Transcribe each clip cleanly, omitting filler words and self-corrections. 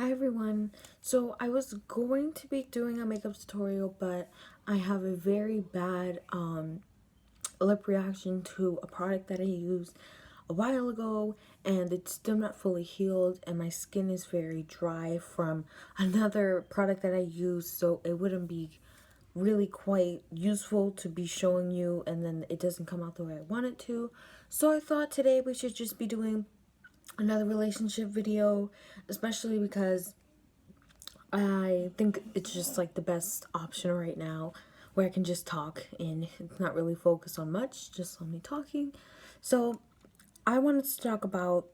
Hi everyone. So I was going to be doing a makeup tutorial, but I have a very bad lip reaction to a product that I used a while ago, and it's still not fully healed, and my skin is very dry from another product that I used, so it wouldn't be really quite useful to be showing you, and then it doesn't come out the way I want it to. So I thought today we should just be doing another relationship video, especially because I think it's just like the best option right now where I can just talk and not really focus on much, just on me talking. So I wanted to talk about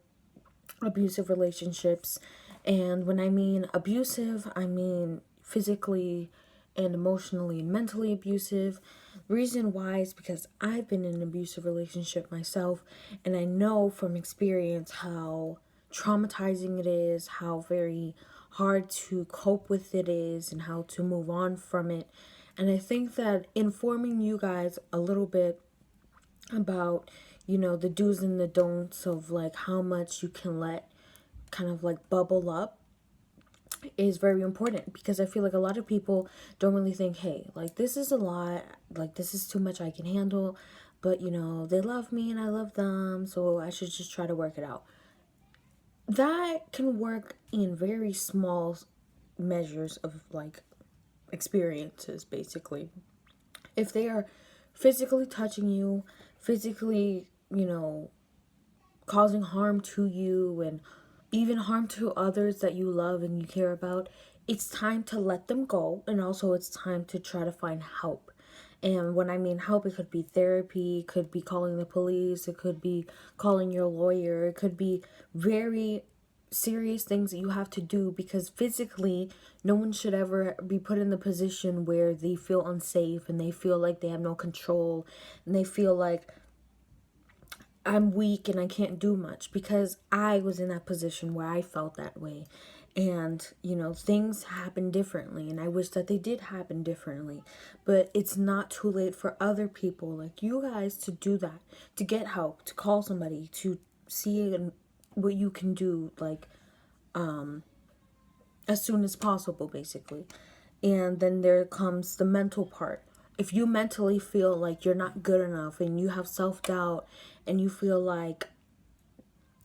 abusive relationships. And when I mean abusive, I mean physically and emotionally and mentally abusive. The reason why is because I've been in an abusive relationship myself, and I know from experience how traumatizing it is, how very hard to cope with it is, and how to move on from it. And I think that informing you guys a little bit about, the do's and the don'ts of like how much you can let kind of like bubble up is very important, because I feel like a lot of people don't really think, hey, like this is a lot, like this is too much I can handle, but they love me and I love them, so I should just try to work it out. That can work in very small measures of like experiences, basically. If they are physically touching you, physically, causing harm to you, and even harm to others that you love and you care about, it's time to let them go. And also, it's time to try to find help. And when I mean help, it could be therapy, it could be calling the police, it could be calling your lawyer, it could be very serious things that you have to do, because physically no one should ever be put in the position where they feel unsafe and they feel like they have no control and they feel like I'm weak and I can't do much, because I was in that position where I felt that way. And, things happen differently, and I wish that they did happen differently. But it's not too late for other people like you guys to do that, to get help, to call somebody, to see what you can do, like, as soon as possible, basically. And then there comes the mental part. If you mentally feel like you're not good enough and you have self doubt and you feel like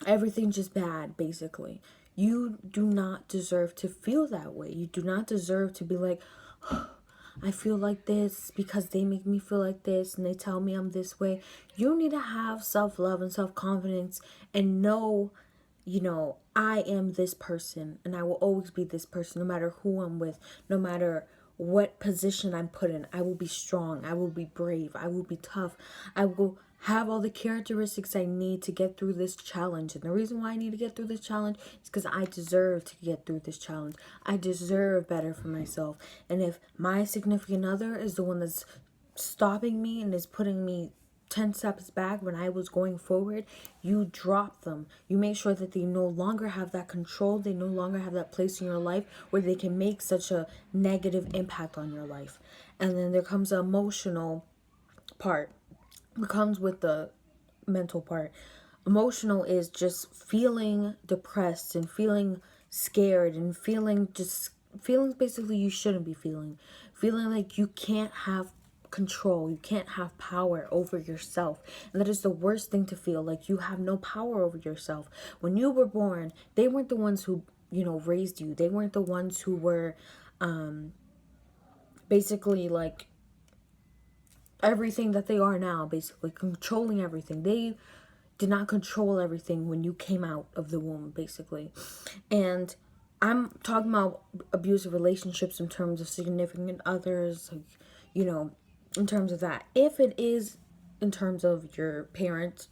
everything's just bad, basically, you do not deserve to feel that way. You do not deserve to be like, I feel like this because they make me feel like this and they tell me I'm this way. You need to have self love and self confidence and know, I am this person and I will always be this person, no matter who I'm with, no matter what position I'm put in. I will be strong. I will be brave. I will be tough. I will have all the characteristics I need to get through this challenge. And the reason why I need to get through this challenge is because I deserve to get through this challenge. I deserve better for myself. And if my significant other is the one that's stopping me and is putting me 10 steps back when I was going forward, you drop them. You make sure that they no longer have that control. They no longer have that place in your life where they can make such a negative impact on your life. And then there comes the emotional part. It comes with the mental part. Emotional is just feeling depressed and feeling scared and feeling just feelings basically you shouldn't be feeling. Feeling like you can't have control, you can't have power over yourself. And that is the worst thing to feel, like you have no power over yourself. When you were born, they weren't the ones who, raised you. They weren't the ones who were basically like everything that they are now, basically controlling everything. They did not control everything when you came out of the womb, basically. And I'm talking about abusive relationships in terms of significant others, like, in terms of that. If it is in terms of your parents,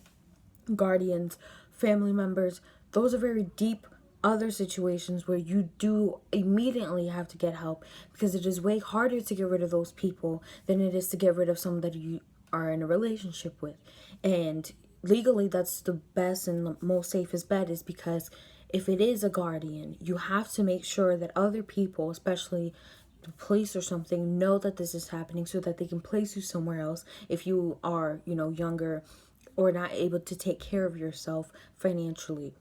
guardians, family members, those are very deep other situations where you do immediately have to get help, because it is way harder to get rid of those people than it is to get rid of someone that you are in a relationship with. And legally, that's the best and the most safest bet, is because if it is a guardian, you have to make sure that other people, especially the police or something, know that this is happening so that they can place you somewhere else if you are, younger or not able to take care of yourself financially.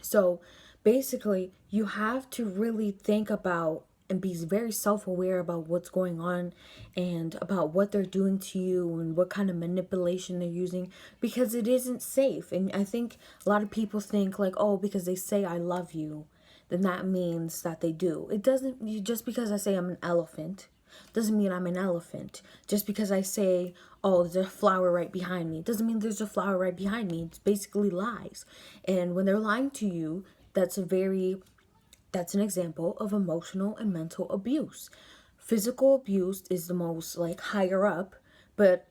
So basically, you have to really think about and be very self-aware about what's going on and about what they're doing to you and what kind of manipulation they're using, because it isn't safe. And I think a lot of people think like, oh, because they say I love you, then that means that they do. It doesn't. Just because I say I'm an elephant doesn't mean I'm an elephant. Just because I say, oh, there's a flower right behind me, doesn't mean there's a flower right behind me. It's basically lies. And when they're lying to you, that's an example of emotional and mental abuse. Physical abuse is the most like higher up, but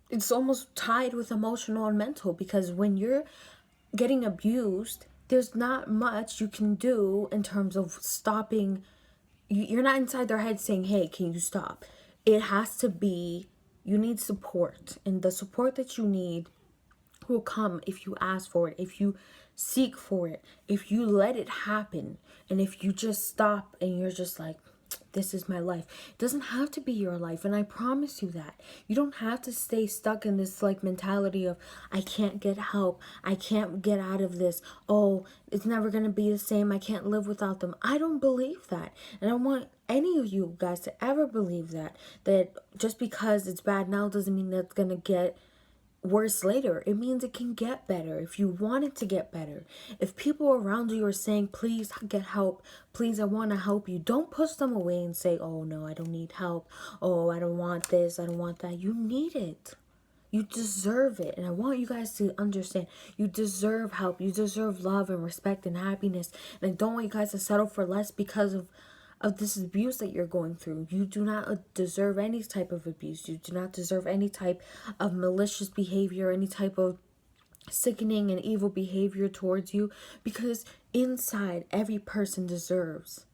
it's almost tied with emotional and mental, because when you're getting abused, there's not much you can do in terms of stopping. You're not inside their head saying, hey, can you stop? It has to be, you need support. And the support that you need will come if you ask for it, if you seek for it, if you let it happen, and if you just stop and you're just like, this is my life. It doesn't have to be your life, and I promise you that. You don't have to stay stuck in this like mentality of, I can't get help, I can't get out of this, oh, it's never gonna be the same, I can't live without them. I don't believe that, and I don't want any of you guys to ever believe that just because it's bad now doesn't mean that's gonna get worse later. It means it can get better if you want it to get better. If people around you are saying, please get help, please, I want to help you, don't push them away and say, oh no, I don't need help, oh, I don't want this, I don't want that. You need it. You deserve it. And I want you guys to understand, you deserve help, you deserve love and respect and happiness. And I don't want you guys to settle for less because of this abuse that you're going through. You do not deserve any type of abuse. You do not deserve any type of malicious behavior, any type of sickening and evil behavior towards you, because inside every person deserves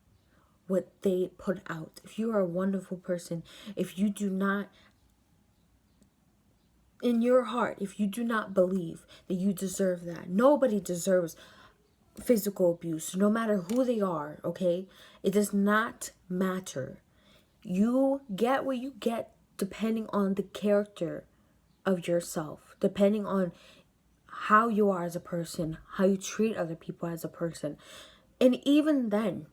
what they put out. If you are a wonderful person, if you do not, in your heart, if you do not believe that you deserve that, nobody deserves physical abuse, no matter who they are, okay? It does not matter. You get what you get depending on the character of yourself, depending on how you are as a person, how you treat other people as a person. And even then,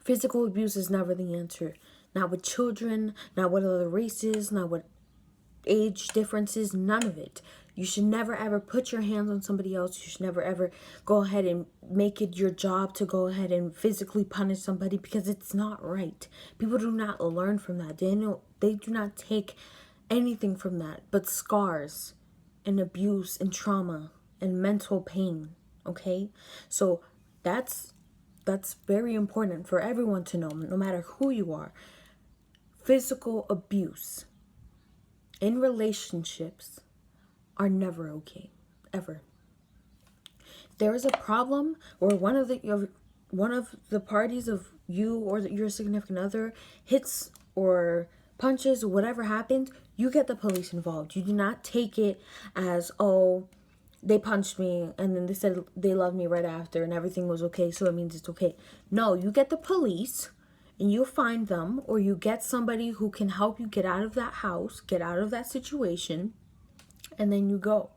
physical abuse is never the answer. Not with children, not with other races, not with age differences, none of it. You should never ever put your hands on somebody else. You should never ever go ahead and make it your job to go ahead and physically punish somebody, because it's not right. People do not learn from that. They do not take anything from that but scars and abuse and trauma and mental pain. Okay? So that's very important for everyone to know, no matter who you are. Physical abuse in relationships are never okay, ever. There is a problem where one of the parties of you or your significant other hits or punches or whatever happens, you get the police involved. You do not take it as, oh, they punched me and then they said they loved me right after and everything was okay, so it means it's okay. No, you get the police and you find them, or you get somebody who can help you get out of that house, get out of that situation, and then you go.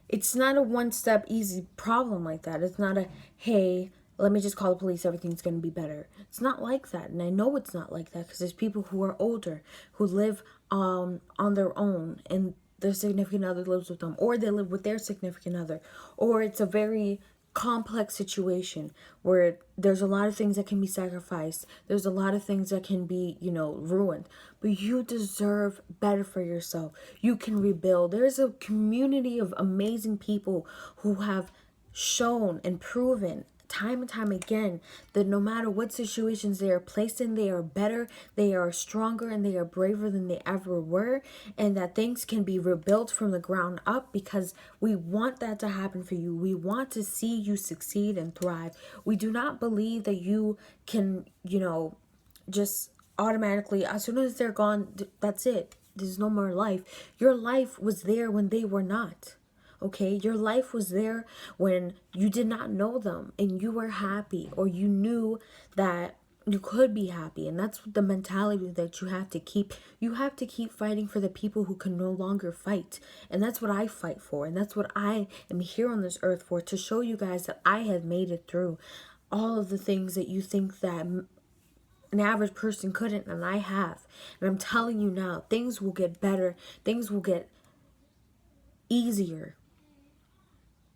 It's not a one-step easy problem like that. It's not a, hey, let me just call the police, everything's going to be better. It's not like that. And I know it's not like that because there's people who are older, who live on their own, and their significant other lives with them, or they live with their significant other, or it's a very complex situation where there's a lot of things that can be sacrificed, there's a lot of things that can be, ruined, but you deserve better for yourself. You can rebuild. There's a community of amazing people who have shown and proven time and time again that no matter what situations they are placed in, they are better, they are stronger, and they are braver than they ever were, and that things can be rebuilt from the ground up, because we want that to happen for you. We want to see you succeed and thrive. We do not believe that you can, just automatically, as soon as they're gone, that's it. There's no more life. Your life was there when they were not. Okay, your life was there when you did not know them and you were happy, or you knew that, you could be happy. And that's the mentality that you have to keep. You have to keep fighting for the people who can no longer fight. And that's what I fight for. And that's what I am here on this earth for, to show you guys that I have made it through all of the things that you think that an average person couldn't, and I have. And I'm telling you now, things will get better. Things will get easier.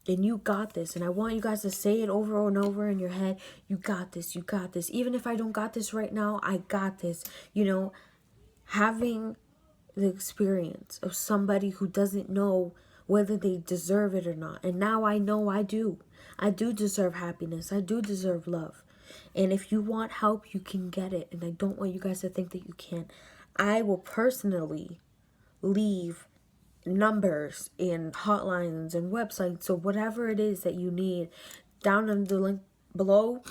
And you got this. And I want you guys to say it over and over in your head. You got this. You got this. Even if I don't got this right now, I got this. You know, having the experience of somebody who doesn't know whether they deserve it or not. And now I know I do. I do deserve happiness. I do deserve love. And if you want help, you can get it. And I don't want you guys to think that you can't. I will personally leave numbers and hotlines and websites, or whatever it is that you need, down in the link below.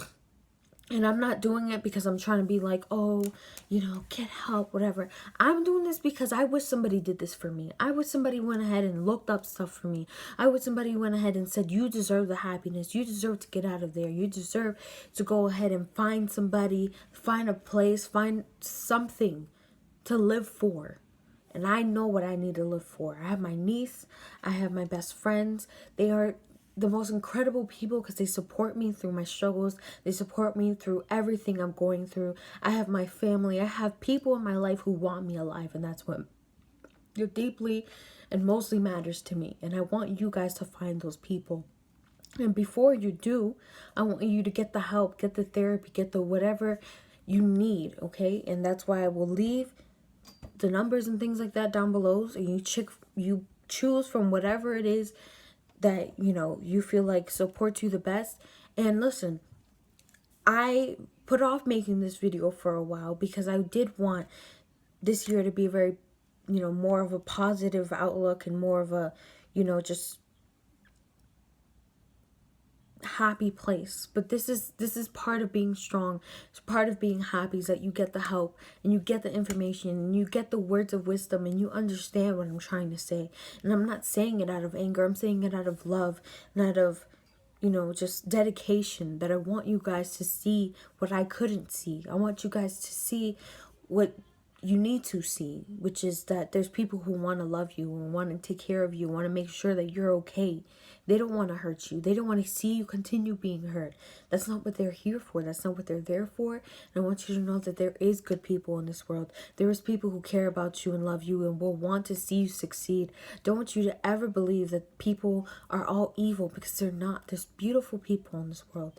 And I'm not doing it because I'm trying to be like, oh, you know, get help, whatever. I'm doing this because I wish somebody did this for me. I wish somebody went ahead and looked up stuff for me. I wish somebody went ahead and said, you deserve the happiness. You deserve to get out of there. You deserve to go ahead and find somebody, find a place, find something to live for. And I know what I need to live for. I have my niece. I have my best friends. They are the most incredible people because they support me through my struggles. They support me through everything I'm going through. I have my family. I have people in my life who want me alive. And that's what deeply and mostly matters to me. And I want you guys to find those people. And before you do, I want you to get the help, get the therapy, get the whatever you need, okay? And that's why I will leave the numbers and things like that down below, so you choose from whatever it is that, you know, you feel like supports you the best. And listen, I put off making this video for a while because I did want this year to be very, you know, more of a positive outlook and more of a, you know, just happy place. But this is part of being strong. It's part of being happy, is that you get the help and you get the information and you get the words of wisdom and you understand what I'm trying to say. And I'm not saying it out of anger. I'm saying it out of love and out of, you know, just dedication, that I want you guys to see what I couldn't see. I want you guys to see what you need to see, which is that there's people who want to love you and want to take care of you, want to make sure that you're okay. They don't want to hurt you. They don't want to see you continue being hurt. That's not what they're here for. That's not what they're there for. And I want you to know that there is good people in this world. There is people who care about you and love you and will want to see you succeed. Don't want you to ever believe that people are all evil, because they're not. There's beautiful people in this world.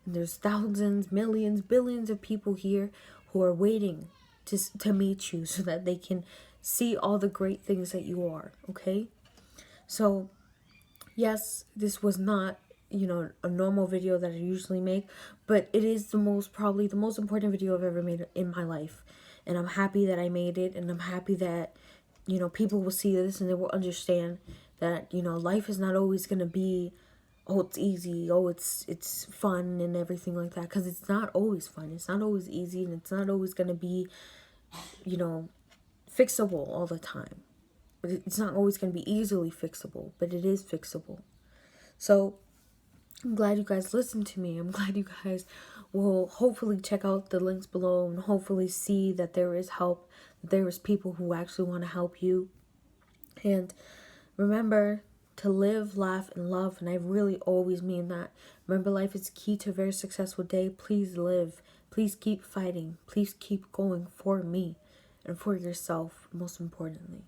And there's thousands, millions, billions of people here who are waiting to meet you so that they can see all the great things that you are, okay? So, yes, this was not, you know, a normal video that I usually make, but it is probably the most important video I've ever made in my life. And I'm happy that I made it, and I'm happy that, you know, people will see this and they will understand that, you know, life is not always going to be, oh, it's easy, oh, it's fun and everything like that, because it's not always fun. It's not always easy, and it's not always going to be, you know, fixable all the time. But it's not always going to be easily fixable, but it is fixable. So I'm glad you guys listened to me. I'm glad you guys will hopefully check out the links below and hopefully see that there is help, that there is people who actually want to help you. And remember to live, laugh, and love. And I really always mean that. Remember, life is key to a very successful day. Please live. Please keep fighting. Please keep going for me and for yourself, most importantly.